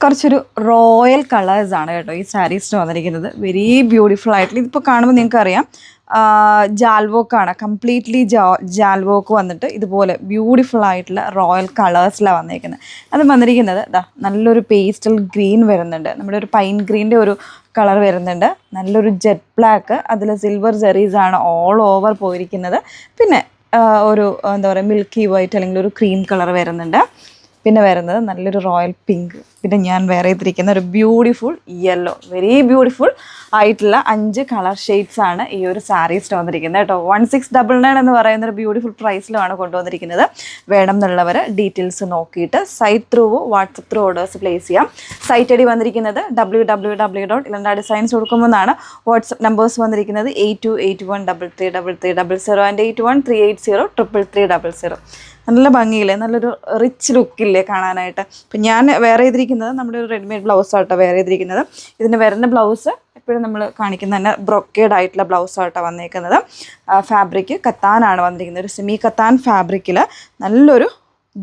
കുറച്ചൊരു റോയൽ കളേഴ്സാണ് കേട്ടോ ഈ സാരീസിന് വന്നിരിക്കുന്നത്. വെരി ബ്യൂട്ടിഫുൾ ആയിട്ടുള്ള, ഇതിപ്പോൾ കാണുമ്പോൾ നിങ്ങൾക്കറിയാം ജാൽവോക്കാണ്, കംപ്ലീറ്റ്ലി ജാൽവോക്ക് വന്നിട്ട് ഇതുപോലെ ബ്യൂട്ടിഫുൾ ആയിട്ടുള്ള റോയൽ കളേഴ്സിലാണ് വന്നിരിക്കുന്നത്. അത് വന്നിരിക്കുന്നത് നല്ലൊരു പേസ്റ്റൽ ഗ്രീൻ വരുന്നുണ്ട്, നമ്മുടെ ഒരു പൈൻ ഗ്രീൻ്റെ ഒരു കളർ വരുന്നുണ്ട്, നല്ലൊരു ജെറ്റ് ബ്ലാക്ക്, അതിൽ സിൽവർ ജെറീസാണ് ഓൾ ഓവർ പോയിരിക്കുന്നത്. പിന്നെ ഒരു എന്താ പറയുക മിൽക്കി വൈറ്റ് അല്ലെങ്കിൽ ഒരു ക്രീം കളർ വരുന്നുണ്ട്. പിന്നെ വരുന്നത് നല്ലൊരു റോയൽ പിങ്ക്, പിന്നെ ഞാൻ വേറെ ചെയ്തിരിക്കുന്ന ഒരു ബ്യൂട്ടിഫുൾ യെല്ലോ, വെരി ബ്യൂട്ടിഫുൾ ആയിട്ടുള്ള 5 കളർ ഷെയ്ഡ്സാണ് ഈ ഒരു സാരീസിൽ വന്നിരിക്കുന്നത് കേട്ടോ. 1699 എന്ന് പറയുന്ന ഒരു ബ്യൂട്ടിഫുൾ പ്രൈസിലുമാണ് കൊണ്ടുവന്നിരിക്കുന്നത്. വേണം എന്നുള്ളവർ ഡീറ്റെയിൽസ് നോക്കിയിട്ട് സൈറ്റ് ത്രൂവോ വാട്സപ്പ് ത്രൂ ഓർഡേഴ്സ് പ്ലേസ് ചെയ്യാം. സൈറ്റ് ഐ ഡി വന്നിരിക്കുന്നത് www.ilandadesigns കൊടുക്കുമെന്നാണ്. വാട്സപ്പ് നമ്പേഴ്സ് വന്നിരിക്കുന്നത് 8281333300 ആൻഡ് 8138038000. നല്ല ഭംഗിയില്ലേ, നല്ലൊരു റിച്ച് ലുക്കില്ലേ കാണാനായിട്ട്. ഇപ്പം ഞാൻ വേറെ ചെയ്തിരിക്കുന്നത് നമ്മുടെ ഒരു റെഡിമെയ്ഡ് ബ്ലൗസാട്ടോ വേറെ ചെയ്തിരിക്കുന്നത്. ഇതിന് വരുന്ന ബ്ലൗസ് എപ്പോഴും നമ്മൾ കാണിക്കുന്ന തന്നെ ബ്രൊക്കേഡ് ആയിട്ടുള്ള ബ്ലൗസാട്ടോ വന്നേക്കുന്നത്. ഫാബ്രിക് കത്താനാണ് വന്നിരിക്കുന്നത്, ഒരു സെമി കത്താൻ ഫാബ്രിക്കിൽ നല്ലൊരു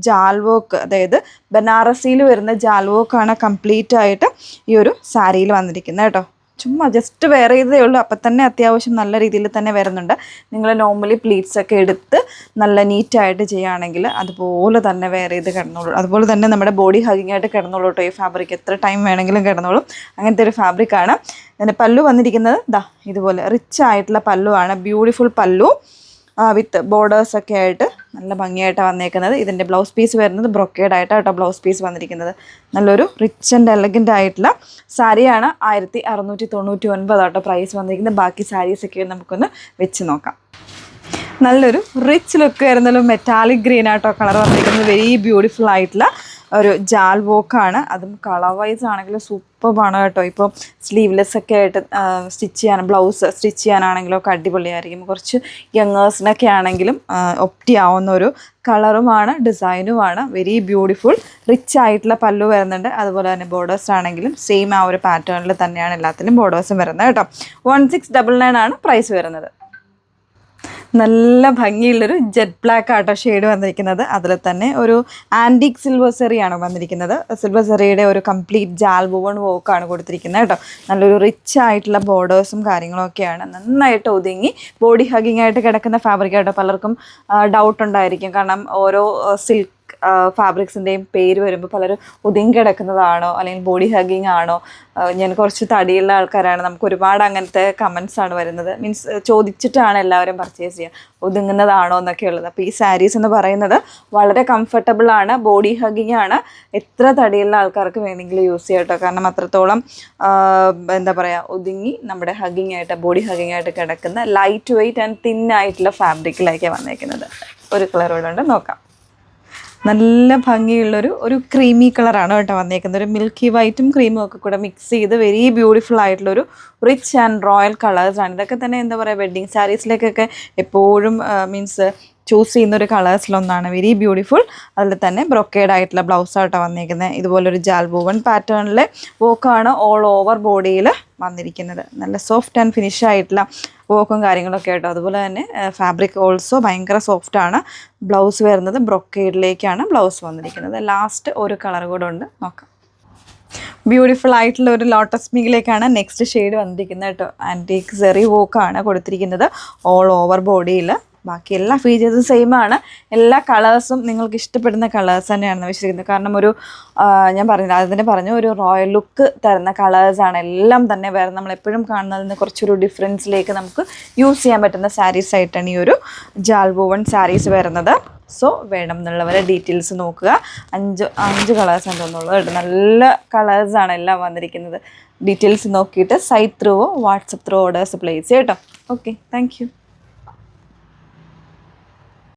ജാൽവോക്ക്, അതായത് ബനാറസിയിൽ വരുന്ന ജാൽവോക്കാണ് കംപ്ലീറ്റ് ആയിട്ട് ഈ ഒരു സാരിയിൽ വന്നിരിക്കുന്നത് കേട്ടോ. ചുമ്മാ ജസ്റ്റ് വെയർ ചെയ്തതേ ഉള്ളൂ, അപ്പം തന്നെ അത്യാവശ്യം നല്ല രീതിയിൽ തന്നെ വരുന്നുണ്ട്. നിങ്ങൾ നോർമലി പ്ലീറ്റ്സൊക്കെ എടുത്ത് നല്ല നീറ്റായിട്ട് ചെയ്യുകയാണെങ്കിൽ അതുപോലെ തന്നെ വെയർ ചെയ്ത് കിടന്നോളൂ. അതുപോലെ തന്നെ നമ്മുടെ ബോഡി ഹഗിങ് ആയിട്ട് കിടന്നോളൂ കേട്ടോ. ഈ ഫാബ്രിക് എത്ര ടൈം വേണമെങ്കിലും കിടന്നോളും, അങ്ങനത്തെ ഒരു ഫാബ്രിക്കാണ്. ഇതിൻ്റെ പല്ലു വന്നിരിക്കുന്നത് ഇതുപോലെ റിച്ച് ആയിട്ടുള്ള പല്ലുവാണ്, ബ്യൂട്ടിഫുൾ പല്ലു വിത്ത് ബോർഡേഴ്സൊക്കെ ആയിട്ട് നല്ല ഭംഗിയായിട്ടാണ് വന്നേക്കുന്നത്. ഇതിൻ്റെ ബ്ലൗസ് പീസ് വരുന്നത് ബ്രൊക്കേഡ് ആയിട്ടാണ് കേട്ടോ ബ്ലൗസ് പീസ് വന്നിരിക്കുന്നത്. നല്ലൊരു റിച്ച് ആൻഡ് എലഗൻ്റ് ആയിട്ടുള്ള സാരിയാണ്. 1699 ആട്ടോ പ്രൈസ് വന്നിരിക്കുന്നത്. ബാക്കി സാരീസൊക്കെ നമുക്കൊന്ന് വെച്ച് നോക്കാം. നല്ലൊരു റിച്ച് ലുക്ക് വരുന്നൊരു മെറ്റാലിക് ഗ്രീൻ ആട്ടോ കളർ വന്നിരിക്കുന്നത്. വെരി ബ്യൂട്ടിഫുൾ ആയിട്ടുള്ള ഒരു ജാൽ വോക്കാണ്, അതും കളർ വൈസ് ആണെങ്കിൽ സൂപ്പറാണ് കേട്ടോ. ഇപ്പോൾ സ്ലീവ്ലെസ് ഒക്കെ ആയിട്ട് സ്റ്റിച്ച് ചെയ്യാൻ, ബ്ലൗസ് സ്റ്റിച്ച് ചെയ്യാനാണെങ്കിലും ഒക്കെ അടിപൊളിയായിരിക്കും. കുറച്ച് യങ്ങേഴ്സിനൊക്കെ ആണെങ്കിലും ഒപ്റ്റി ആവുന്ന ഒരു കളറുമാണ്, ഡിസൈനുമാണ്. വെരി ബ്യൂട്ടിഫുൾ റിച്ച് ആയിട്ടുള്ള പല്ലു വരുന്നുണ്ട്. അതുപോലെ തന്നെ ബോർഡേഴ്സ് ആണെങ്കിലും സെയിം ആ ഒരു പാറ്റേണിൽ തന്നെയാണ് എല്ലാത്തിലും ബോർഡേഴ്സും വരുന്നത് കേട്ടോ. 1699 ആണ് പ്രൈസ് വരുന്നത്. നല്ല ഭംഗിയുള്ളൊരു ജെറ്റ് ബ്ലാക്ക് ആട്ടോ ഷെയ്ഡ് വന്നിരിക്കുന്നത്. അതിൽ തന്നെ ഒരു ആൻറ്റിക് സിൽവർ സെറിയാണ് വന്നിരിക്കുന്നത്. സിൽവർ സെറിയുടെ ഒരു കംപ്ലീറ്റ് ജാൽ വുവൺ വോക്കാണ് കൊടുത്തിരിക്കുന്നത് കേട്ടോ. നല്ലൊരു റിച്ച് ആയിട്ടുള്ള ബോർഡേഴ്സും കാര്യങ്ങളൊക്കെയാണ്. നന്നായിട്ട് ഒതുങ്ങി ബോഡി ഹഗിങ് ആയിട്ട് കിടക്കുന്ന ഫാബ്രിക് ആട്ടോ. പലർക്കും ഡൗട്ട് ഉണ്ടായിരിക്കും, കാരണം ഓരോ സിൽക്ക് ഫാബ്രിക്സിൻ്റെയും പേര് വരുമ്പോൾ പലരും ഒതുങ്ങി കിടക്കുന്നതാണോ അല്ലെങ്കിൽ ബോഡി ഹഗിങ് ആണോ. ഞാൻ കുറച്ച് തടിയുള്ള ആൾക്കാരാണ്, നമുക്ക് ഒരുപാട് അങ്ങനത്തെ കമൻസ് ആണ് വരുന്നത്. മീൻസ് ചോദിച്ചിട്ടാണ് എല്ലാവരും പർച്ചേസ് ചെയ്യുക, ഒതുങ്ങുന്നതാണോ എന്നൊക്കെ ഉള്ളത്. അപ്പോൾ ഈ സാരീസ് എന്ന് പറയുന്നത് വളരെ കംഫർട്ടബിൾ ആണ്, ബോഡി ഹഗിങ് ആണ്. എത്ര തടിയുള്ള ആൾക്കാർക്ക് വേണമെങ്കിലും യൂസ് ചെയ്യാം കേട്ടോ. കാരണം അത്രത്തോളം എന്താ പറയുക, ഒതുങ്ങി നമ്മുടെ ഹഗിങ് ആയിട്ട് ബോഡി ഹഗിങ് ആയിട്ട് കിടക്കുന്ന ലൈറ്റ് വെയ്റ്റ് ആൻഡ് തിൻ ആയിട്ടുള്ള ഫാബ്രിക്കിലേക്കാണ് വന്നേക്കുന്നത്. ഒരു കളർ കൂടെ ഉണ്ട്, നോക്കാം. നല്ല ഭംഗിയുള്ളൊരു ക്രീമി കളറാണ് കേട്ടോ വന്നേക്കുന്നത്. ഒരു മിൽക്കി വൈറ്റും ക്രീമും ഒക്കെ കൂടെ മിക്സ് ചെയ്ത് വെരി ബ്യൂട്ടിഫുൾ ആയിട്ടുള്ളൊരു റിച്ച് ആൻഡ് റോയൽ കളേഴ്സാണ്. ഇതൊക്കെ തന്നെ എന്താ പറയുക, വെഡ്ഡിങ് സാരീസിലേക്കൊക്കെ എപ്പോഴും മീൻസ് ചൂസ് ചെയ്യുന്നൊരു കളേഴ്സിലൊന്നാണ്. Very beautiful. അതിൽ തന്നെ ബ്രൊക്കേഡ് ആയിട്ടുള്ള ബ്ലൗസായിട്ടോ വന്നിരിക്കുന്നത്. ഇതുപോലൊരു ജാൽ വുവൺ പാറ്റേണിലെ വോക്കാണ് ഓൾ ഓവർ ബോഡിയിൽ വന്നിരിക്കുന്നത്. നല്ല സോഫ്റ്റ് ആൻഡ് ഫിനിഷ് ആയിട്ടുള്ള വോക്കും കാര്യങ്ങളൊക്കെ ആയിട്ടോ. അതുപോലെ തന്നെ ഫാബ്രിക് ഓൾസോ ഭയങ്കര സോഫ്റ്റാണ്. ബ്ലൗസ് വരുന്നത് ബ്രൊക്കേഡിലേക്കാണ് ബ്ലൗസ് വന്നിരിക്കുന്നത്. ലാസ്റ്റ് ഒരു കളർ കൂടെ ഉണ്ട്, നോക്കാം. ബ്യൂട്ടിഫുൾ ആയിട്ടുള്ള ഒരു ലോട്ടസ് പിങ്കിലേക്കാണ് നെക്സ്റ്റ് ഷെയ്ഡ് വന്നിരിക്കുന്നത് കേട്ടോ. ആൻറ്റീക് സെറി വോക്കാണ് കൊടുത്തിരിക്കുന്നത് ഓൾ ഓവർ ബോഡിയിൽ. ബാക്കി എല്ലാ ഫീച്ചേഴ്സും സെയിം ആണ്. എല്ലാ കളേഴ്സും നിങ്ങൾക്ക് ഇഷ്ടപ്പെടുന്ന കളേഴ്സ് തന്നെയാണ് വെച്ചിരിക്കുന്നത്. കാരണം ഒരു ഞാൻ പറഞ്ഞില്ല, അതിന് പറഞ്ഞു ഒരു റോയൽ ലുക്ക് തരുന്ന കളേഴ്സാണ് എല്ലാം തന്നെ. വേറെ നമ്മളെപ്പോഴും കാണുന്നതിന് കുറച്ചൊരു ഡിഫറൻസിലേക്ക് നമുക്ക് യൂസ് ചെയ്യാൻ പറ്റുന്ന സാരീസ് ആയിട്ടാണ് ഈ ഒരു ജാൽ വുവൺ സാരീസ് വരുന്നത്. സോ വേണം എന്നുള്ളവരെ ഡീറ്റെയിൽസ് നോക്കുക. 5 കളേഴ്സ് ഉണ്ടെന്നുള്ളത് കേട്ടോ. നല്ല കളേഴ്സാണ് എല്ലാം വന്നിരിക്കുന്നത്. ഡീറ്റെയിൽസ് നോക്കിയിട്ട് സൈറ്റ് ത്രൂവോ വാട്സപ്പ് ത്രൂ ഓർഡേഴ്സ് പ്ലേസ് ചെയ്യാം കേട്ടോ. Okay, thank U.